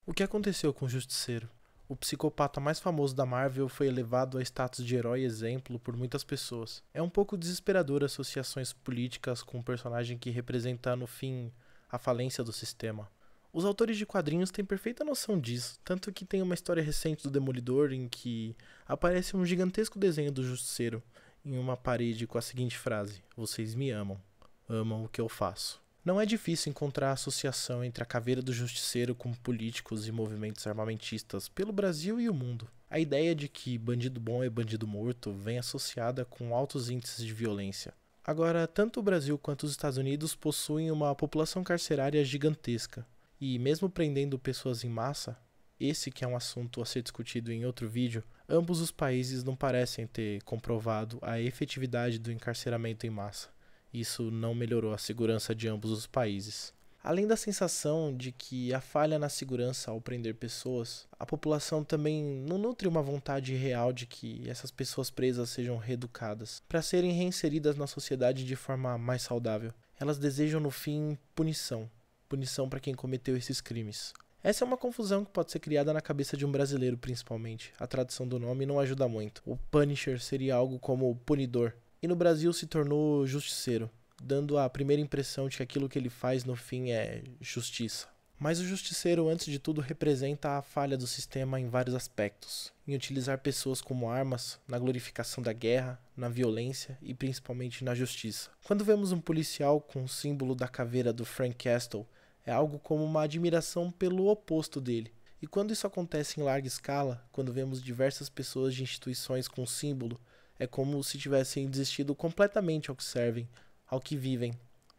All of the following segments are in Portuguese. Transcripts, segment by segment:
O que aconteceu com o Justiceiro? O psicopata mais famoso da Marvel foi elevado a status de herói exemplo por muitas pessoas. É um pouco desesperador associações políticas com um personagem que representa, no fim, a falência do sistema. Os autores de quadrinhos têm perfeita noção disso, tanto que tem uma história recente do Demolidor em que aparece um gigantesco desenho do Justiceiro em uma parede com a seguinte frase: "Vocês me amam, amam o que eu faço". Não é difícil encontrar associação entre a caveira do Justiceiro com políticos e movimentos armamentistas pelo Brasil e o mundo. A ideia de que bandido bom é bandido morto vem associada com altos índices de violência. Agora, tanto o Brasil quanto os Estados Unidos possuem uma população carcerária gigantesca, e mesmo prendendo pessoas em massa, esse que é um assunto a ser discutido em outro vídeo, ambos os países não parecem ter comprovado a efetividade do encarceramento em massa. Isso não melhorou a segurança de ambos os países. Além da sensação de que há falha na segurança ao prender pessoas, a população também não nutre uma vontade real de que essas pessoas presas sejam reeducadas, para serem reinseridas na sociedade de forma mais saudável. Elas desejam, no fim, punição. Punição para quem cometeu esses crimes. Essa é uma confusão que pode ser criada na cabeça de um brasileiro, principalmente. A tradução do nome não ajuda muito. O Punisher seria algo como punidor, e no Brasil se tornou justiceiro, dando a primeira impressão de que aquilo que ele faz no fim é justiça. Mas o justiceiro, antes de tudo, representa a falha do sistema em vários aspectos, em utilizar pessoas como armas, na glorificação da guerra, na violência e principalmente na justiça. Quando vemos um policial com o símbolo da caveira do Frank Castle, é algo como uma admiração pelo oposto dele. E quando isso acontece em larga escala, quando vemos diversas pessoas de instituições com símbolo, é como se tivessem desistido completamente ao que servem, ao que vivem,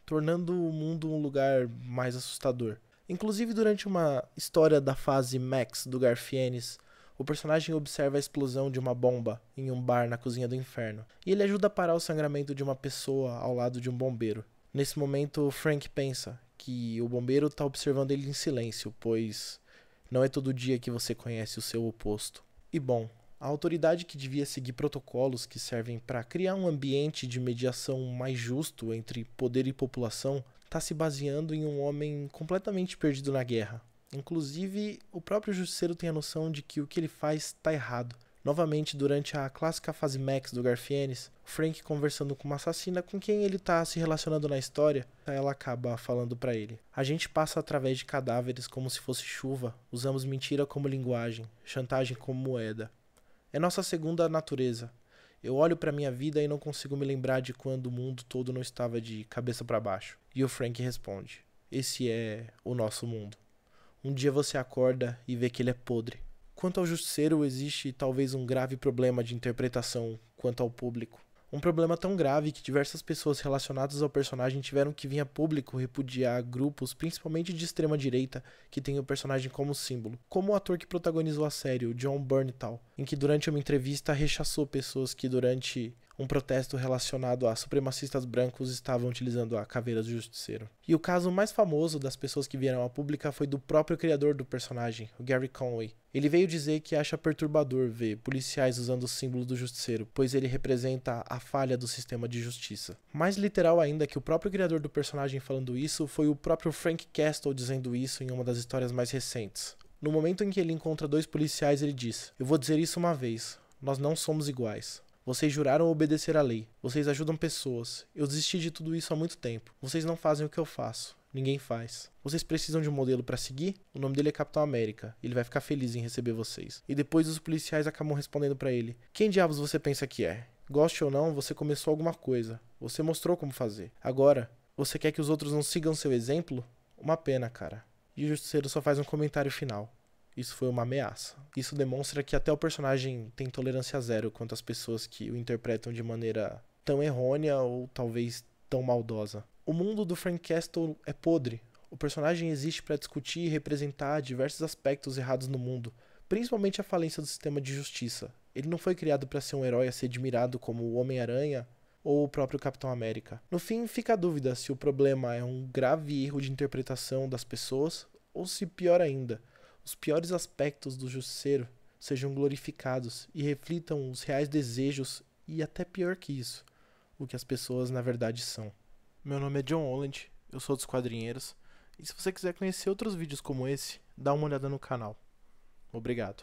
tornando o mundo um lugar mais assustador. Inclusive, durante uma história da fase Max do Garfienes, o personagem observa a explosão de uma bomba em um bar na cozinha do inferno, e ele ajuda a parar o sangramento de uma pessoa ao lado de um bombeiro. Nesse momento, Frank pensa que o bombeiro está observando ele em silêncio, pois não é todo dia que você conhece o seu oposto. E bom, a autoridade que devia seguir protocolos que servem para criar um ambiente de mediação mais justo entre poder e população está se baseando em um homem completamente perdido na guerra. Inclusive, o próprio Justiceiro tem a noção de que o que ele faz está errado. Novamente, durante a clássica fase Max do Garfienes, Frank conversando com uma assassina com quem ele está se relacionando na história, ela acaba falando para ele: "A gente passa através de cadáveres como se fosse chuva, usamos mentira como linguagem, chantagem como moeda. É nossa segunda natureza. Eu olho para minha vida e não consigo me lembrar de quando o mundo todo não estava de cabeça para baixo." E o Frank responde: "Esse é o nosso mundo. Um dia você acorda e vê que ele é podre." Quanto ao Justiceiro, existe talvez um grave problema de interpretação quanto ao público. Um problema tão grave que diversas pessoas relacionadas ao personagem tiveram que vir a público repudiar grupos, principalmente de extrema direita, que tem o personagem como símbolo. Como o ator que protagonizou a série, o Jon Bernthal, em que durante uma entrevista rechaçou pessoas que durante um protesto relacionado a supremacistas brancos estavam utilizando a caveira do Justiceiro. E o caso mais famoso das pessoas que vieram a pública foi do próprio criador do personagem, o Gary Conway. Ele veio dizer que acha perturbador ver policiais usando o símbolo do Justiceiro, pois ele representa a falha do sistema de justiça. Mais literal ainda que o próprio criador do personagem falando isso foi o próprio Frank Castle dizendo isso em uma das histórias mais recentes. No momento em que ele encontra dois policiais, ele diz: "Eu vou dizer isso uma vez, nós não somos iguais. Vocês juraram obedecer à lei. Vocês ajudam pessoas. Eu desisti de tudo isso há muito tempo. Vocês não fazem o que eu faço. Ninguém faz. Vocês precisam de um modelo para seguir? O nome dele é Capitão América. Ele vai ficar feliz em receber vocês." E depois os policiais acabam respondendo para ele: "Quem diabos você pensa que é? Goste ou não, você começou alguma coisa. Você mostrou como fazer. Agora, você quer que os outros não sigam seu exemplo? Uma pena, cara." E o Justiceiro só faz um comentário final: "Isso foi uma ameaça." Isso demonstra que até o personagem tem tolerância zero quanto às pessoas que o interpretam de maneira tão errônea ou talvez tão maldosa. O mundo do Frank Castle é podre. O personagem existe para discutir e representar diversos aspectos errados no mundo, principalmente a falência do sistema de justiça. Ele não foi criado para ser um herói a ser admirado como o Homem-Aranha ou o próprio Capitão América. No fim, fica a dúvida se o problema é um grave erro de interpretação das pessoas ou se, pior ainda, os piores aspectos do Justiceiro sejam glorificados e reflitam os reais desejos e, até pior que isso, o que as pessoas na verdade são. Meu nome é John Holland, eu sou dos Quadrinheiros, E se você quiser conhecer outros vídeos como esse, dá uma olhada no canal. Obrigado.